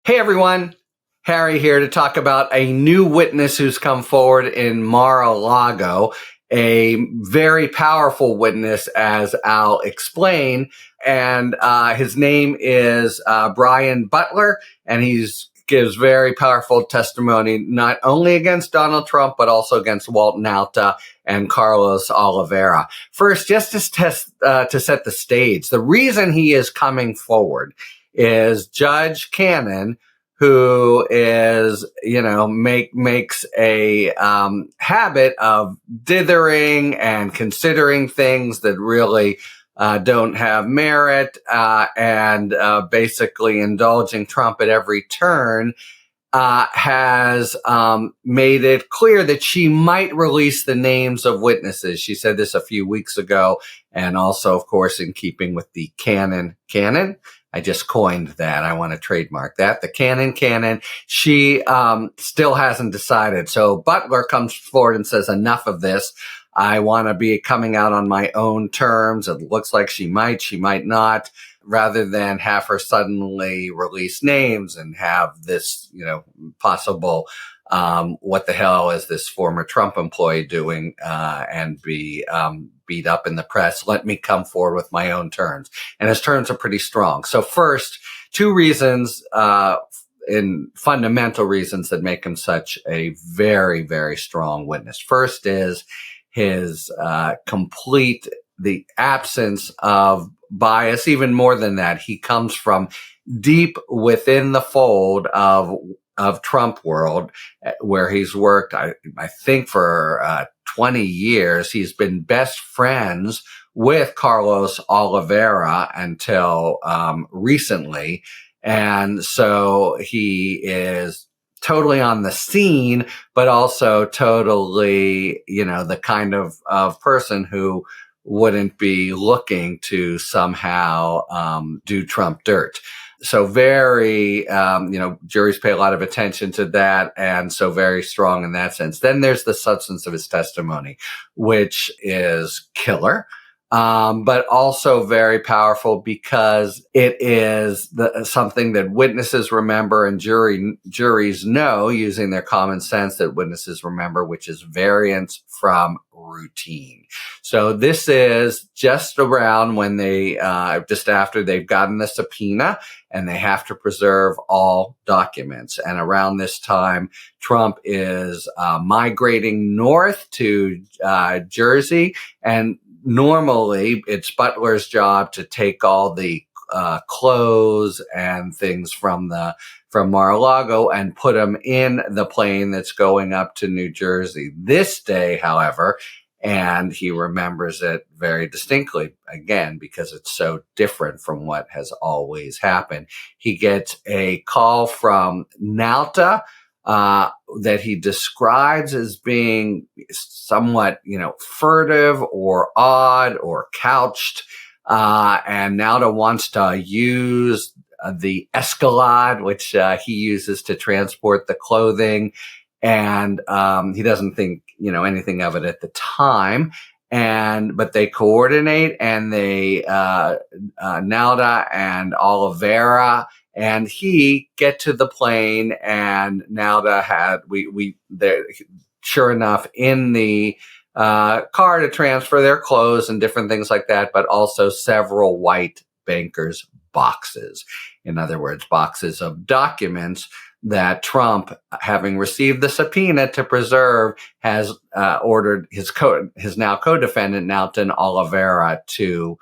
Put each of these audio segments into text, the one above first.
Hey everyone, Harry here to talk about a new witness who's come forward in Mar-a-Lago, a very powerful witness, as I'll explain. And his name is Brian Butler, and he's gives very powerful testimony not only against Donald Trump, but also against Walt Nauta and Carlos Oliveira. First, just to set the stage, the reason he is coming forward is Judge Cannon, who is, makes a habit of dithering and considering things that really don't have merit, and basically indulging Trump at every turn, has made it clear that she might release the names of witnesses. She said this a few weeks ago, and also, of course, in keeping with the canon. I just coined that. I want to trademark that. The canon. She still hasn't decided. So Butler comes forward and says, enough of this. I want to be coming out on my own terms. It looks like she might not, rather than have her suddenly release names and have this, possible, what the hell is this former Trump employee doing, and be beat up in the press. Let me come forward with my own terms. And his terms are pretty strong. So first, two reasons, in fundamental reasons that make him such a very, very strong witness. First is his the absence of bias. Even more than that, he comes from deep within the fold of Trump world, where he's worked, I think, for 20 years. He's been best friends with Carlos Oliveira until recently. And so he is totally on the scene, but also totally, the kind of person who wouldn't be looking to somehow do Trump dirt. So very, juries pay a lot of attention to that, and so very strong in that sense. Then there's the substance of his testimony, which is killer, but also very powerful because it is something that witnesses remember and juries know, using their common sense, that witnesses remember, which is variance from routine. So this is just around when just after they've gotten the subpoena, and they have to preserve all documents. And around this time, Trump is migrating north to Jersey, and normally it's Butler's job to take all the clothes and things from Mar-a-Lago and put them in the plane that's going up to New Jersey. This day, however, and he remembers it very distinctly, again, because it's so different from what has always happened. He gets a call from Nauta, that he describes as being somewhat, furtive or odd or couched. And Nauta wants to use the Escalade, which he uses to transport the clothing. And he doesn't think, anything of it at the time. But they coordinate, and they, Nauta and Oliveira and he get to the plane, and Nauta had, sure enough, in the car to transfer their clothes and different things like that, but also several white bankers' boxes. In other words, boxes of documents that Trump, having received the subpoena to preserve, has ordered his now co-defendant, Nauta Oliveira, to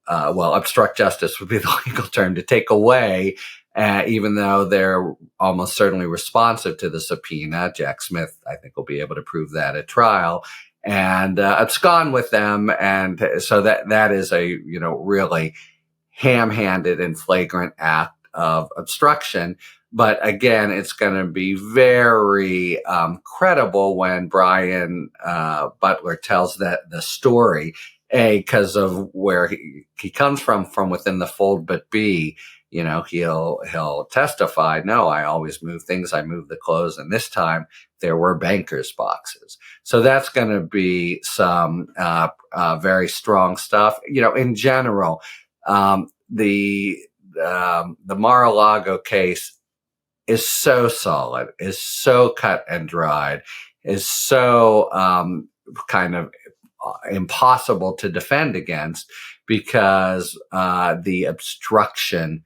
obstruct justice would be the legal term, to take away, even though they're almost certainly responsive to the subpoena. Jack Smith, I think, will be able to prove that at trial, and abscond with them. And so that is a, really ham-handed and flagrant act of obstruction. But again, it's going to be very credible when Brian Butler tells the story, A, because of where he comes from within the fold, but B, he'll testify, no, I always move things. I move the clothes. And this time there were bankers' boxes. So that's going to be some very strong stuff. In general, the Mar-a-Lago case is so solid, is so cut and dried, is so kind of impossible to defend against, because the obstruction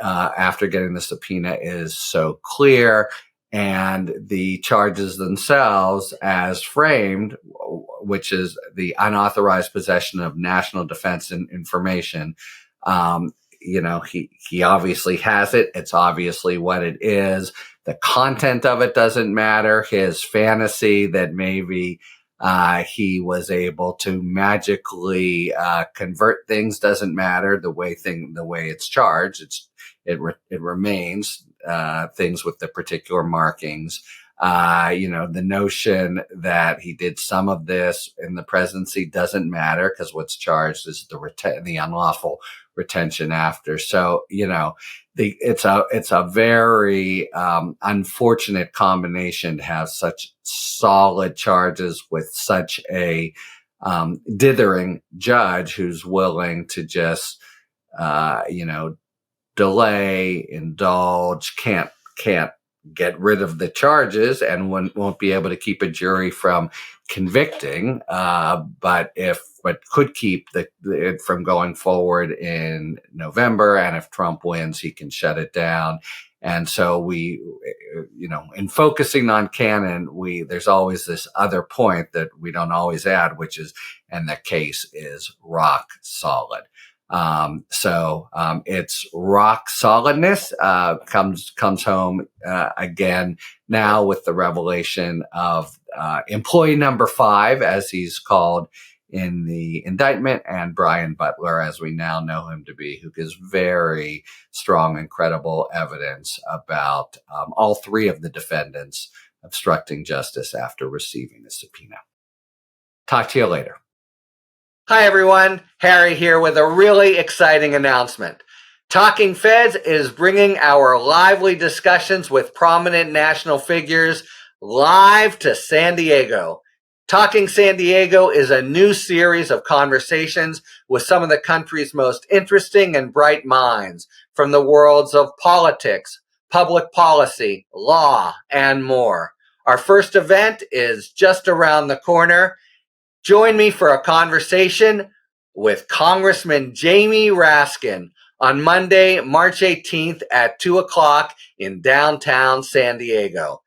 after getting the subpoena is so clear, and the charges themselves as framed, which is the unauthorized possession of national defense information, he obviously has it. It's obviously what it is. The content of it doesn't matter. His fantasy that maybe he was able to magically convert things doesn't matter. The way it's charged, it remains things with the particular markings. The notion that he did some of this in the presidency doesn't matter, because what's charged is the unlawful retention after. So, it's a very unfortunate combination to have such solid charges with such a dithering judge who's willing to just, delay, indulge, can't get rid of the charges, and won't be able to keep a jury from convicting, but could keep it from going forward in November. And if Trump wins, he can shut it down. And so in focusing on Cannon, there's always this other point that we don't always add, which is, and the case is rock solid. Its rock solidness comes home again now with the revelation of employee number 5, as he's called in the indictment, and Brian Butler, as we now know him to be, who gives very strong and credible evidence about all 3 of the defendants obstructing justice after receiving the subpoena. Talk to you later. Hi, everyone. Harry here with a really exciting announcement. Talking Feds is bringing our lively discussions with prominent national figures live to San Diego. Talking San Diego is a new series of conversations with some of the country's most interesting and bright minds from the worlds of politics, public policy, law, and more. Our first event is just around the corner. Join me for a conversation with Congressman Jamie Raskin on Monday, March 18th at 2 o'clock in downtown San Diego.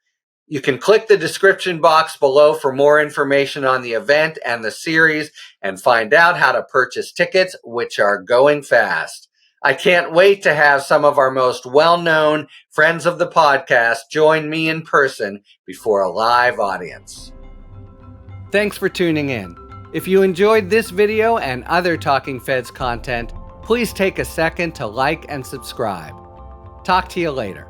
You can click the description box below for more information on the event and the series, and find out how to purchase tickets, which are going fast. I can't wait to have some of our most well-known friends of the podcast join me in person before a live audience. Thanks for tuning in. If you enjoyed this video and other Talking Feds content, please take a second to like and subscribe. Talk to you later.